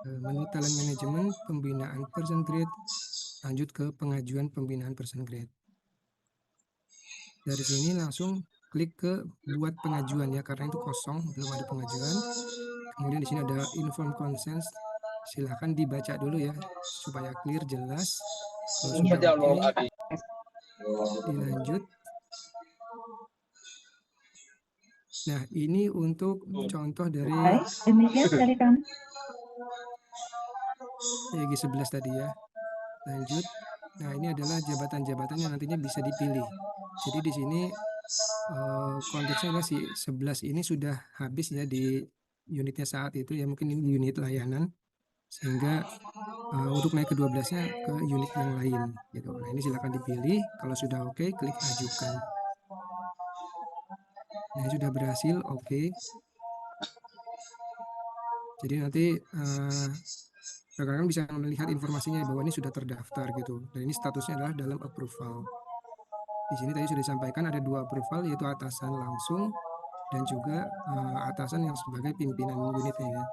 Menu talent management, pembinaan person grade, lanjut ke pengajuan pembinaan person grade. Dari sini langsung klik ke buat pengajuan ya, karena itu kosong, belum ada pengajuan. Kemudian di sini ada inform consent, silahkan dibaca dulu ya, supaya clear, jelas. Kalau sudah oke, dilanjut. Nah, ini untuk contoh dari Demikian dari kami. EG 11 tadi ya. Lanjut. Nah, ini adalah jabatan-jabatan yang nantinya bisa dipilih. Jadi di sini konteksnya adalah si 11 ini sudah habis ya di unitnya saat itu ya, mungkin ini unit layanan, sehingga untuk naik ke 12-nya ke unit yang lain gitu. Nah, ini silakan dipilih. Kalau sudah oke, klik ajukan. Nah, ini sudah berhasil, oke. Jadi nanti rekan-rekan bisa melihat informasinya bahwa ini sudah terdaftar gitu. Dan ini statusnya adalah dalam approval. Di sini tadi sudah disampaikan ada 2 approval, yaitu atasan langsung dan juga atasan yang sebagai pimpinan unitnya ya.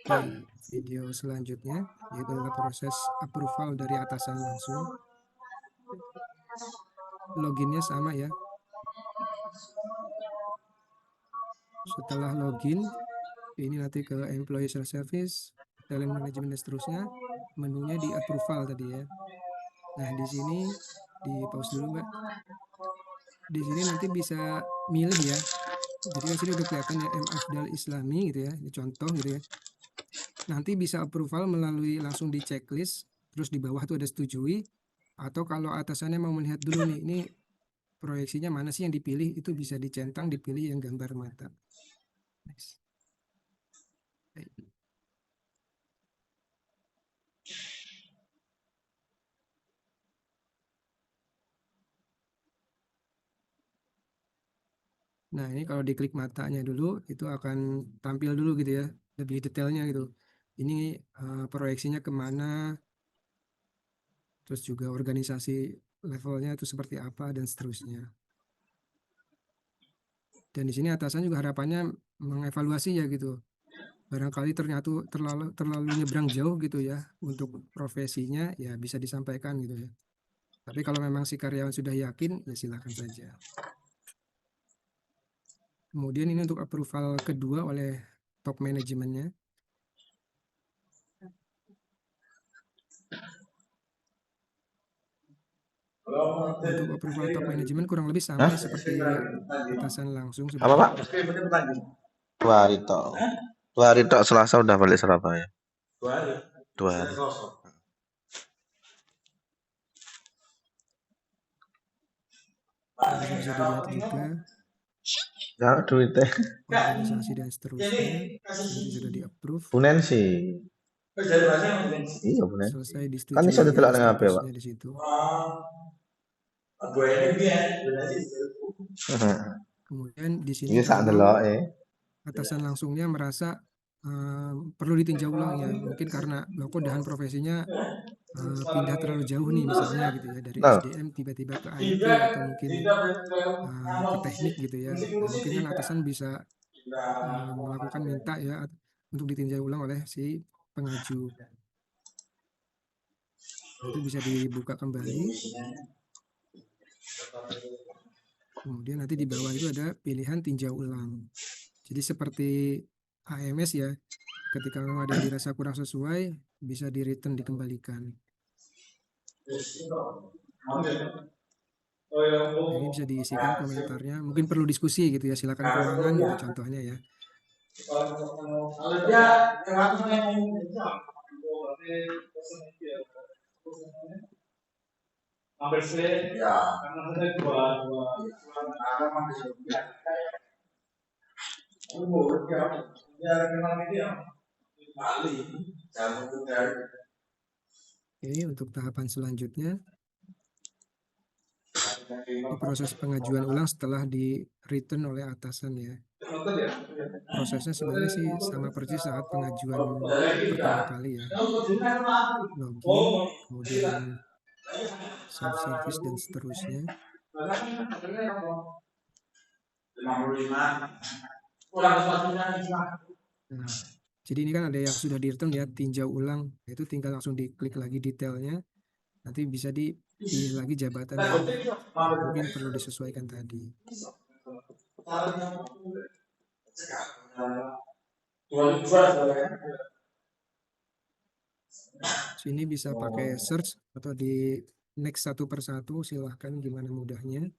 Oke, video selanjutnya yaitu adalah proses approval dari atasan langsung. Loginnya sama ya. Setelah login, ini nanti ke employee self-service, talent management dan seterusnya. Menunya di approval tadi ya. Nah, di sini di pause dulu, Mbak. Di sini nanti bisa milih ya. Jadi kan sini udah kelihatan ya M. Afdal Islami gitu ya. Ini contoh gitu ya. Nanti bisa approval melalui langsung di checklist, terus di bawah tuh ada setujui, atau kalau atasannya mau melihat dulu nih, ini proyeksinya mana sih yang dipilih, itu bisa dicentang, dipilih yang gambar mata. Next. Nah, ini kalau diklik matanya dulu, itu akan tampil dulu gitu ya, lebih detailnya gitu. Ini proyeksinya kemana, terus juga organisasi levelnya itu seperti apa, dan seterusnya. Dan di sini atasan juga harapannya mengevaluasi ya gitu. Barangkali ternyata terlalu nyebrang jauh gitu ya untuk profesinya, ya bisa disampaikan gitu ya. Tapi kalau memang si karyawan sudah yakin, ya silakan saja. Kemudian ini untuk approval kedua oleh top manajemennya. Untuk approval top manajemen kurang lebih sama ya seperti atasan langsung Apa sebenarnya. Pak? 2 hari tok. 2 hari tok, Selasa udah balik Surabaya. 2 hari. Di sini bisa dilihat juga Ya duitnya. organisasi dan seterusnya. Nanti sudah di-approve. Bunen sih. Iya Bunen. Selesai Kan disetujui bisa ya ditelok dengan HP Pak. statusnya di situ. Kemudian di sini Ini sak kalau delok atasan langsungnya merasa perlu ditinjau ulang ya, mungkin karena kok dahan profesinya pindah terlalu jauh nih misalnya gitu ya, dari Nah, SDM tiba-tiba ke IT atau mungkin ke teknik gitu ya. Nah, mungkin kan atasan bisa melakukan minta ya untuk ditinjau ulang oleh si pengaju. Nah, itu bisa dibuka kembali. Kemudian nanti di bawah itu ada pilihan tinjau ulang. Jadi seperti AMS ya, ketika memang ada yang dirasa kurang sesuai, bisa di-return, dikembalikan. Nah, ini bisa diisikan komentarnya. Mungkin perlu diskusi gitu ya, silakan ke ruangan gitu contohnya ya. Oke, untuk tahapan selanjutnya, di proses pengajuan ulang setelah di-return oleh atasan ya. Prosesnya sebenarnya sih sama persis saat pengajuan pertama kali ya. Login, kemudian self-service dan seterusnya. Nah, jadi ini kan ada yang sudah di return ya, tinjau ulang, itu tinggal langsung diklik lagi detailnya, nanti bisa dipilih lagi jabatan yang mungkin perlu disesuaikan tadi. Sini bisa pakai search atau di next satu persatu, silahkan gimana mudahnya.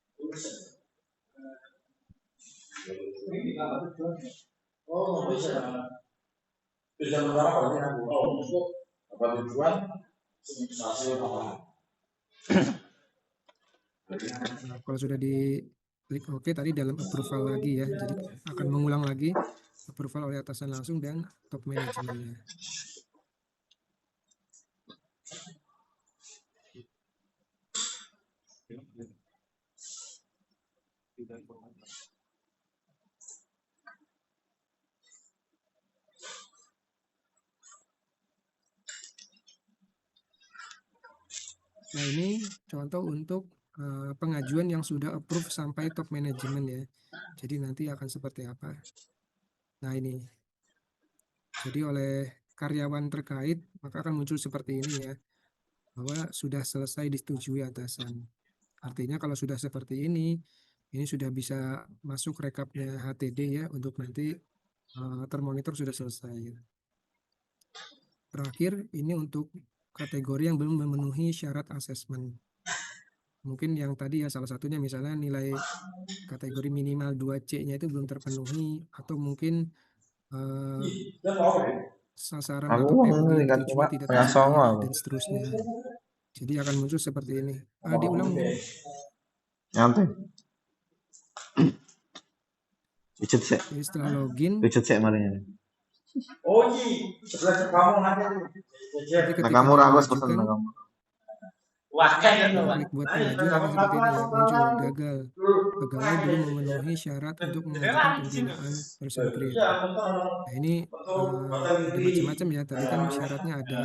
Nah, kalau sudah diklik OK tadi dalam approval lagi ya, jadi akan mengulang lagi approval oleh atasan langsung dan top manajemennya. Nah, ini contoh untuk pengajuan yang sudah approve sampai top manajemen ya. Jadi nanti akan seperti apa. Nah, ini. Jadi oleh karyawan terkait, maka akan muncul seperti ini ya. Bahwa sudah selesai disetujui atasan. Artinya kalau sudah seperti ini sudah bisa masuk rekapnya HTD ya, untuk nanti termonitor sudah selesai. Terakhir, ini untuk kategori yang belum memenuhi syarat asesmen. Mungkin yang tadi ya, salah satunya misalnya nilai kategori minimal 2C-nya itu belum terpenuhi, atau mungkin sasaran atau POG yang dituju tidak tersedia, dan seterusnya. Jadi akan muncul seperti ini. Diulang mungkin. Nyantai. Jadi setelah login, nanti ketika dilanjutkan, klik buat pengajuan akan seperti ini ya, muncul gagal. Pegawai belum memenuhi syarat untuk mengajukan pembinaan person grade. Nah, ini ada macam-macam ya. Tadi kan syaratnya ada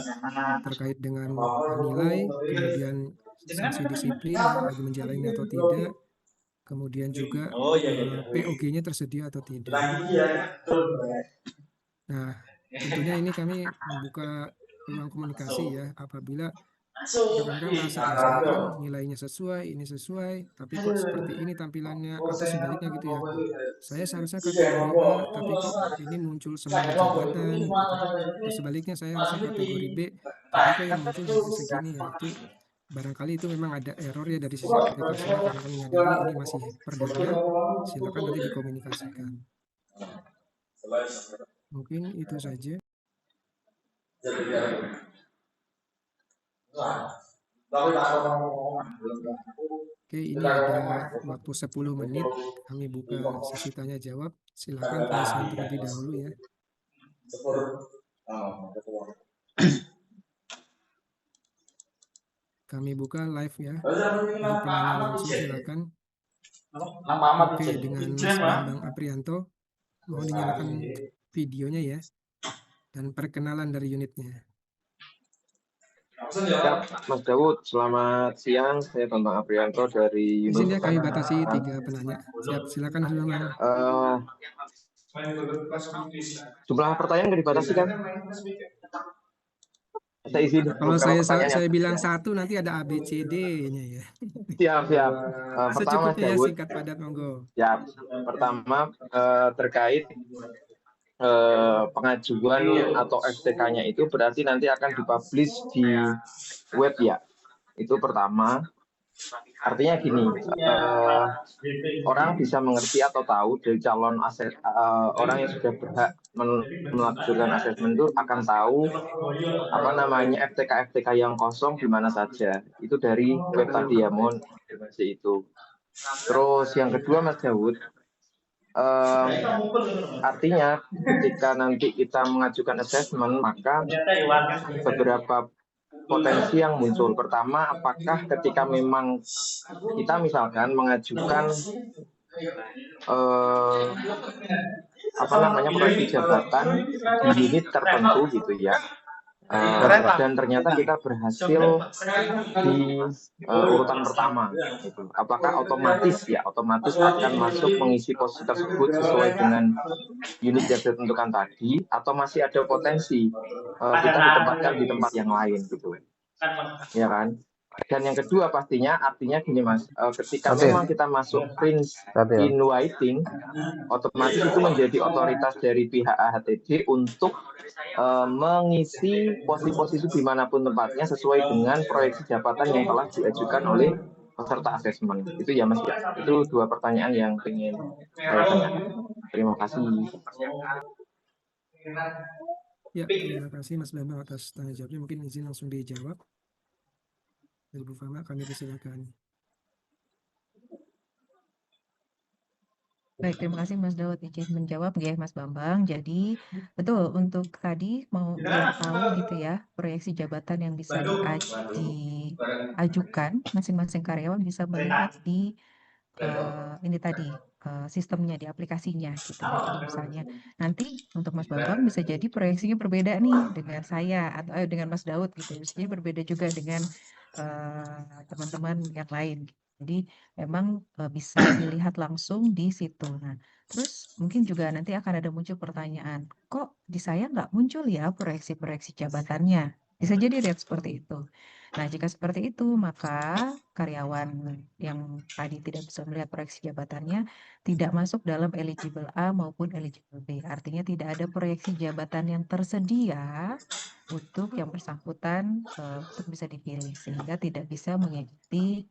terkait dengan nilai, kemudian sanksi disiplin ya, lagi menjalani atau tidak, kemudian juga POG-nya tersedia atau tidak. Nah, tentunya ini kami membuka peluang komunikasi ya, apabila rekan-rekan merasa misalkan nilainya sesuai, ini sesuai, tapi kok seperti ini tampilannya, atau sebaliknya gitu ya. Saya seharusnya kategori A, tapi kok ini muncul semua jabatan, atau sebaliknya saya harusnya kategori B, tapi kok yang muncul hanya segini ya. Itu barangkali itu memang ada error ya dari sisi aplikasinya, karena kami menyadari ini masih perdana. Silakan nanti dikomunikasikan. Mungkin itu saja. Oke, ini ada waktu 10 menit. Kami buka sesi tanya jawab. Silakan penyelesaian terlebih dahulu ya. Kami buka live ya. Untuk penanya langsung silakan. Oke, dengan Mas Bambang Aprianto. Mohon dinyalakan videonya ya. Dan perkenalan dari unitnya. Mas Dawud, selamat siang. Saya Bambang Aprianto dari Izin ya, kami batasi 3 penanya. Siap, silakan Mas Bambang. Jumlah pertanyaan nggak dibatasi kan? Saya isi kalau saya bilang satu, nanti ada ABCD-nya ya. Siap. Pertama, secukupnya ya, singkat padat, monggo. Ya, pertama terkait pengajuan atau FTK-nya itu berarti nanti akan dipublish di web ya. Itu pertama. Artinya gini, orang bisa mengerti atau tahu dari calon orang yang sudah berhak melakukan asesmen itu akan tahu apa namanya FTK yang kosong di mana saja. Itu dari web tadi ya, mohon informasi itu. Terus yang kedua Mas Dawud, artinya ketika nanti kita mengajukan asesmen, maka beberapa potensi yang muncul. Pertama, apakah ketika memang kita misalkan mengajukan proyeksi jabatan di unit tertentu gitu ya, Dan ternyata kita berhasil di urutan pertama. Gitu. Apakah otomatis akan masuk mengisi posisi tersebut sesuai dengan unit yang ditentukan tadi, atau masih ada potensi kita ditempatkan di tempat yang lain gitu, ya kan? Dan yang kedua pastinya artinya gini Mas, ketika memang kita masuk Prince in Waiting, otomatis itu menjadi otoritas dari pihak AHTD untuk mengisi posisi-posisi dimanapun tempatnya sesuai dengan proyeksi jabatan yang telah diajukan oleh peserta asesmen. Itu ya Mas ya. Itu 2 pertanyaan yang ingin saya tanyakan. Terima kasih. Ya, terima kasih Mas Bambang atas tanya jawabnya. Mungkin izin langsung dijawab. Dari Bu Fama, kami persilakan. Baik, terima kasih Mas Daud izin menjawab ya Mas Bambang. Jadi betul untuk tadi mau biar tahu gitu ya proyeksi jabatan yang bisa diajukan masing-masing karyawan bisa melihat di ini tadi sistemnya di aplikasinya gitu ya. Jadi misalnya nanti untuk Mas Bambang bisa jadi proyeksinya berbeda nih dengan saya atau dengan Mas Daud gitu. Bisa jadi berbeda juga dengan teman-teman yang lain. Jadi memang bisa dilihat langsung di situ. Nah, terus mungkin juga nanti akan ada muncul pertanyaan, kok di saya nggak muncul ya proyeksi-proyeksi jabatannya? Bisa jadi lihat seperti itu. Nah, jika seperti itu, maka karyawan yang tadi tidak bisa melihat proyeksi jabatannya tidak masuk dalam eligible A maupun eligible B. Artinya tidak ada proyeksi jabatan yang tersedia untuk yang bersangkutan untuk bisa dipilih, sehingga tidak bisa mengikuti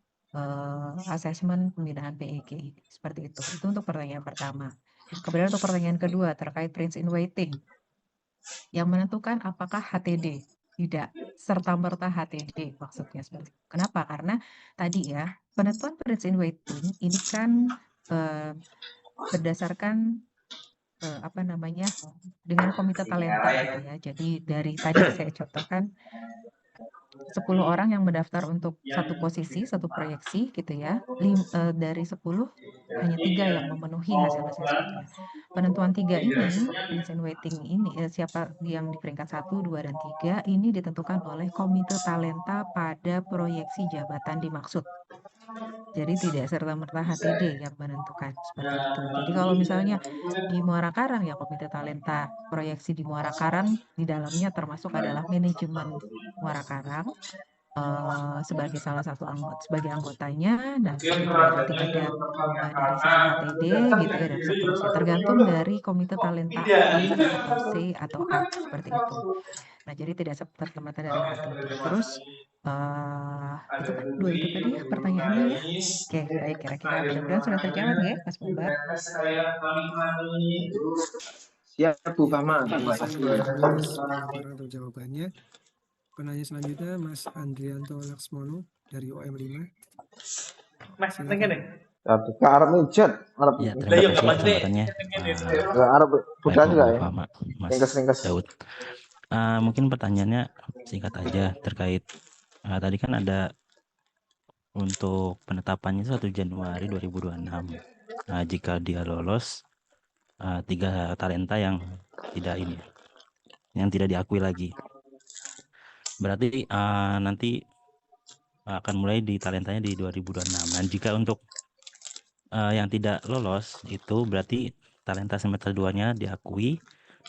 asesmen pembinaan PEG. Seperti itu. Itu untuk pertanyaan pertama. Kemudian untuk pertanyaan kedua terkait Prince in Waiting. Yang menentukan apakah HTD. Tidak serta-merta HTD maksudnya seperti itu. Kenapa? Karena tadi ya, penentuan Prince in Waiting ini kan berdasarkan dengan komite talenta gitu ya. Jadi dari tadi saya contohkan 10 orang yang mendaftar untuk satu posisi, satu proyeksi gitu ya. Dari 10 hanya 3 yang memenuhi hasil asesmennya. Penentuan 3 ini, Prince in Waiting ini, siapa yang di peringkat 1, 2, dan 3 ini ditentukan oleh komite talenta pada proyeksi jabatan dimaksud. Jadi tidak serta-merta HTD yang menentukan seperti itu. Jadi kalau misalnya di Muara Karang ya komite talenta proyeksi di Muara Karang di dalamnya termasuk adalah manajemen Muara Karang sebagai salah satu sebagai anggotanya, dan juga nanti ada dari sisi HTD gitu ya dan seterusnya. Tergantung dari komite talenta B atau C atau A seperti itu. Nah, jadi tidak serta-merta dari HTD. Terus itu kan 2 itu tadi ya pertanyaannya ya. Oke, baik, kira-kira mudah-mudahan sudah terjawab ya Mas Bambang. Siap Bu Ya, Fama, terima terima kasih kasih. Mas Bambang untuk jawabannya. Penanya selanjutnya Mas Andrianto Laksmono dari OM5. Mas, Silakan. nih. Kak Arab mijat, Arab. Ya, terima kasih kesempatannya. Arab buka Baik, juga Bu ya. Fama, Mas Ringkas-ringkas. Daud. Mungkin pertanyaannya singkat aja terkait tadi kan ada untuk penetapannya 1 Januari 2026. Jika dia lolos 3 talenta yang tidak diakui lagi. Berarti nanti akan mulai di talentanya di 2026. Dan jika untuk yang tidak lolos itu berarti talenta semester 2-nya diakui,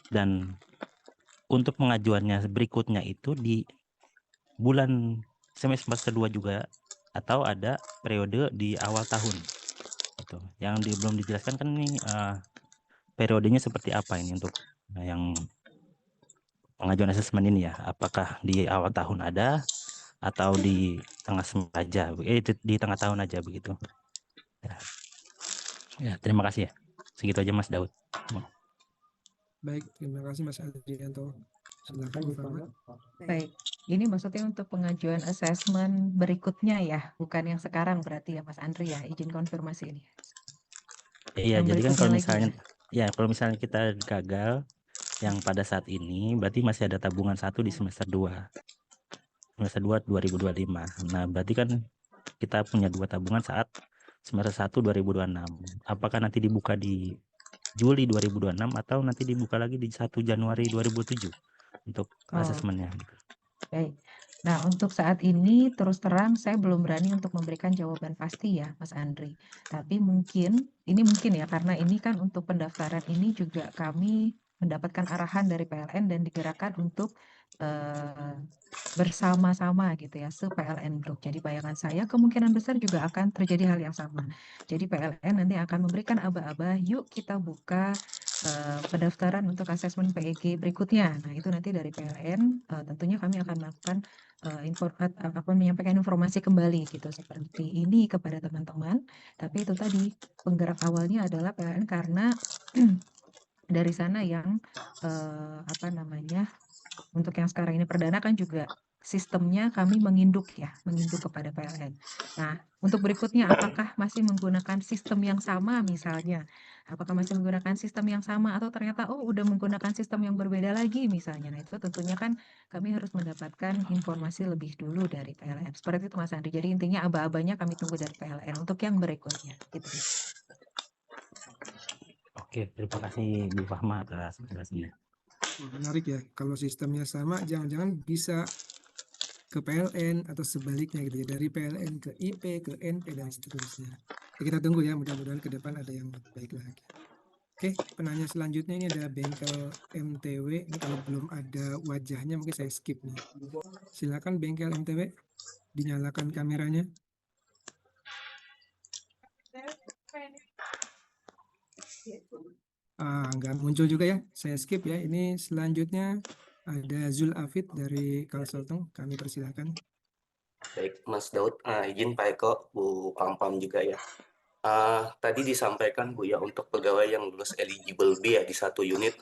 dan untuk pengajuannya berikutnya itu di bulan semester 2 juga, atau ada periode di awal tahun. Itu yang belum dijelaskan kan nih periodenya seperti apa ini untuk yang pengajuan asesmen ini ya, apakah di awal tahun ada atau di tengah semester aja, di tengah tahun aja begitu ya. Terima kasih ya, segitu aja Mas Daud. Baik, terima kasih Mas Andrianto. Silakan Bu Fama. Baik, ini maksudnya untuk pengajuan asesmen berikutnya ya, bukan yang sekarang berarti ya Mas Andri ya, izin konfirmasi ini. Iya, Yang jadi kan kalau berikutnya lagi misalnya kalau misalnya kita gagal yang pada saat ini, berarti masih ada tabungan 1 di semester 2. Semester 2 2025. Nah, berarti kan kita punya 2 tabungan saat semester 1 2026. Apakah nanti dibuka di Juli 2026 atau nanti dibuka lagi di 1 Januari 2007? untuk Oh, asesmennya gitu. baik. Nah, untuk saat ini terus terang saya belum berani untuk memberikan jawaban pasti ya, Mas Andri. Tapi ini mungkin ya, karena ini kan untuk pendaftaran ini juga kami mendapatkan arahan dari PLN dan digerakkan untuk bersama-sama gitu ya, se-PLN Group. Jadi bayangan saya kemungkinan besar juga akan terjadi hal yang sama. Jadi PLN nanti akan memberikan aba-aba, yuk kita buka pendaftaran untuk asesmen PEG berikutnya. Nah, itu nanti dari PLN tentunya kami akan melakukan menyampaikan informasi kembali gitu seperti ini kepada teman-teman. Tapi itu tadi penggerak awalnya adalah PLN karena dari sana yang untuk yang sekarang ini perdana kan juga sistemnya kami menginduk kepada PLN. Nah, untuk berikutnya apakah masih menggunakan sistem yang sama misalnya? Apakah masih menggunakan sistem yang sama atau ternyata udah menggunakan sistem yang berbeda lagi misalnya. Nah, itu tentunya kan kami harus mendapatkan informasi lebih dulu dari PLN. Seperti itu Mas Andri. Jadi intinya aba-abanya kami tunggu dari PLN untuk yang berikutnya. Gitu. Oke, terima kasih Bu Fahma atas penjelasannya. Menarik ya, kalau sistemnya sama jangan-jangan bisa ke PLN atau sebaliknya gitu ya, dari PLN ke IP, ke NP dan seterusnya. Ya, kita tunggu ya, mudah-mudahan ke depan ada yang lebih baik lagi. Oke, penanya selanjutnya ini ada bengkel MTW. Ini kalau belum ada wajahnya mungkin saya skip nih. Silakan bengkel MTW, dinyalakan kameranya. Nggak muncul juga ya, saya skip ya. Ini selanjutnya ada Zul Afid dari Kalsel. Kami persilakan. Baik, Mas Daud, izin Pak Eko, Bu Pam juga ya. Tadi disampaikan Bu ya, untuk pegawai yang lulus eligible B ya di satu unit,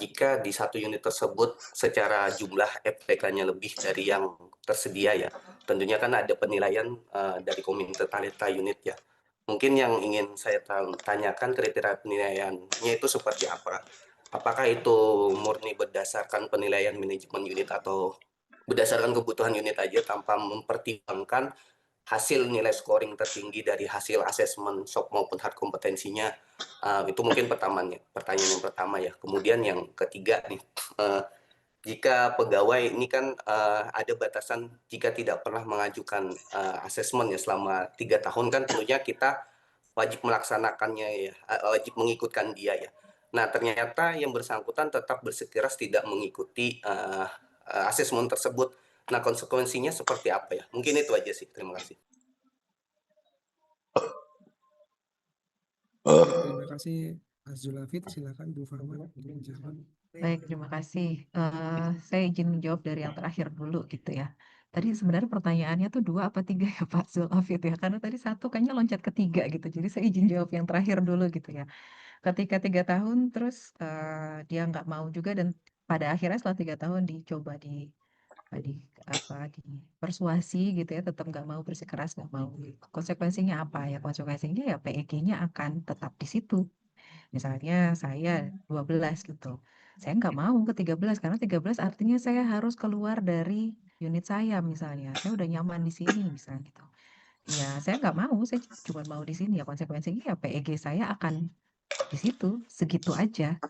jika di satu unit tersebut secara jumlah FTK-nya lebih dari yang tersedia ya, tentunya kan ada penilaian dari Komite Talenta unit ya. Mungkin yang ingin saya tanyakan kriteria penilaiannya itu seperti apa? Apakah itu murni berdasarkan penilaian manajemen unit atau berdasarkan kebutuhan unit aja tanpa mempertimbangkan hasil nilai scoring tertinggi dari hasil asesmen soft maupun hard kompetensinya? Itu mungkin pertanyaan yang pertama ya. Kemudian yang ketiga nih, jika pegawai ini kan ada batasan jika tidak pernah mengajukan asesmen ya selama 3 tahun kan tentunya kita wajib melaksanakannya ya, wajib mengikutkan dia ya. Nah, ternyata yang bersangkutan tetap bersikeras tidak mengikuti asesmen tersebut. Nah, konsekuensinya seperti apa ya? Mungkin itu aja sih. Terima kasih. Terima kasih Mas Zulafid, silakan Bu Farma menjawab. Baik, terima kasih. Saya izin menjawab dari yang terakhir dulu gitu ya. Tadi sebenarnya pertanyaannya tuh 2 apa 3 ya Pak Zulafid ya, karena tadi 1 kayaknya loncat ke 3 gitu. Jadi saya izin jawab yang terakhir dulu gitu ya. Ketika 3 tahun terus dia nggak mau juga dan pada akhirnya setelah 3 tahun dicoba dipersuasi gitu ya, tetap nggak mau, bersikeras nggak mau. Konsekuensinya apa ya? Konsekuensinya ya PEG-nya akan tetap di situ. Misalnya saya 12 gitu. Saya nggak mau ke 13 karena 13 artinya saya harus keluar dari unit saya misalnya. Saya udah nyaman di sini misalnya gitu. Ya saya nggak mau, saya cuma mau di sini ya, konsekuensinya ya PEG saya akan di situ segitu aja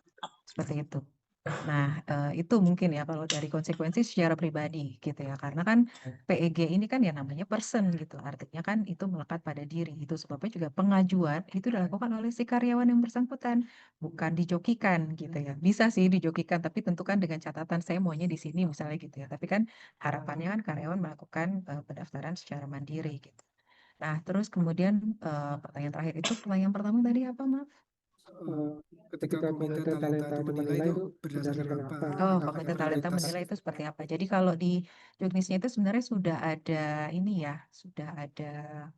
seperti itu. Nah, itu mungkin ya kalau dari konsekuensi secara pribadi gitu ya. Karena kan PEG ini kan ya namanya person gitu. Artinya kan itu melekat pada diri. Itu sebabnya juga pengajuan itu dilakukan oleh si karyawan yang bersangkutan, bukan dijokikan gitu ya. Bisa sih dijokikan, tapi tentu kan dengan catatan saya maunya di sini misalnya gitu ya. Tapi kan harapannya kan karyawan melakukan pendaftaran secara mandiri gitu. Nah, terus kemudian pertanyaan pertama tadi apa, Maaf? Ketika Komite Talenta itu menilai itu berdasarkan apa? Komite Talenta menilai itu seperti apa? Jadi kalau di juknisnya itu sebenarnya sudah ada sudah ada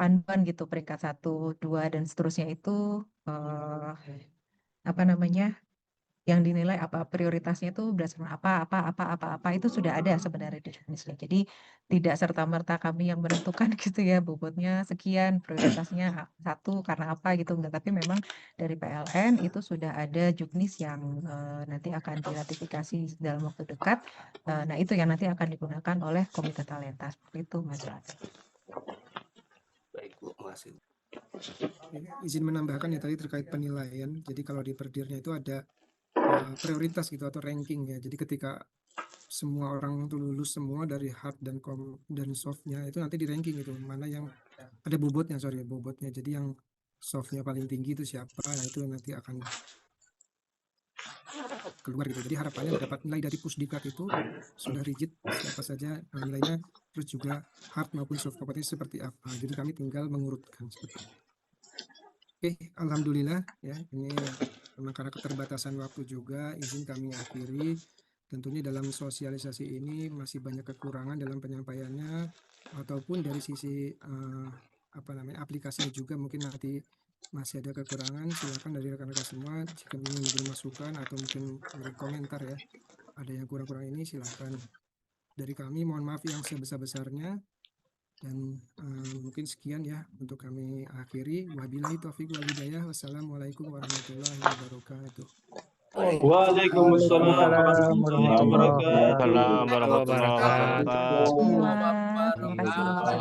panduan gitu peringkat 1, 2 dan seterusnya itu yang dinilai apa prioritasnya itu berdasarkan apa itu sudah ada sebenarnya di juknisnya. Jadi tidak serta-merta kami yang menentukan gitu ya, bobotnya sekian, prioritasnya 1 karena apa gitu enggak, tapi memang dari PLN itu sudah ada juknis yang nanti akan diratifikasi dalam waktu dekat. Nah, itu yang nanti akan digunakan oleh Komite Talenta seperti itu, Mas Raffi. Baik, Bu. Makasih. Izin menambahkan ya tadi terkait penilaian. Jadi kalau di perdirnya itu ada prioritas gitu atau ranking ya. Jadi ketika semua orang itu lulus semua dari hard dan softnya itu nanti di ranking itu mana yang ada bobotnya bobotnya. Jadi yang softnya paling tinggi itu siapa, nah itu nanti akan keluar gitu. Jadi harapannya dapat nilai dari Pusdiklat itu sudah rigid siapa saja nilainya, terus juga hard maupun soft kompetensi seperti apa. Jadi kami tinggal mengurutkan seperti itu. Oke, alhamdulillah ya, ini memang karena keterbatasan waktu juga izin kami akhiri. Tentunya dalam sosialisasi ini masih banyak kekurangan dalam penyampaiannya ataupun dari sisi aplikasinya juga mungkin nanti masih ada kekurangan. Silakan dari rekan-rekan semua jika ingin memberi masukan atau mungkin memberi komentar ya, ada yang kurang-kurang ini silakan. Dari kami mohon maaf yang sebesar-besarnya dan mungkin sekian ya untuk kami akhiri. Wabillahi taufiq wal hidayah. Wassalamualaikum warahmatullahi wabarakatuh. Waalaikumsalam warahmatullahi wabarakatuh. Waalaikumsalam warahmatullahi wabarakatuh. Terima kasih.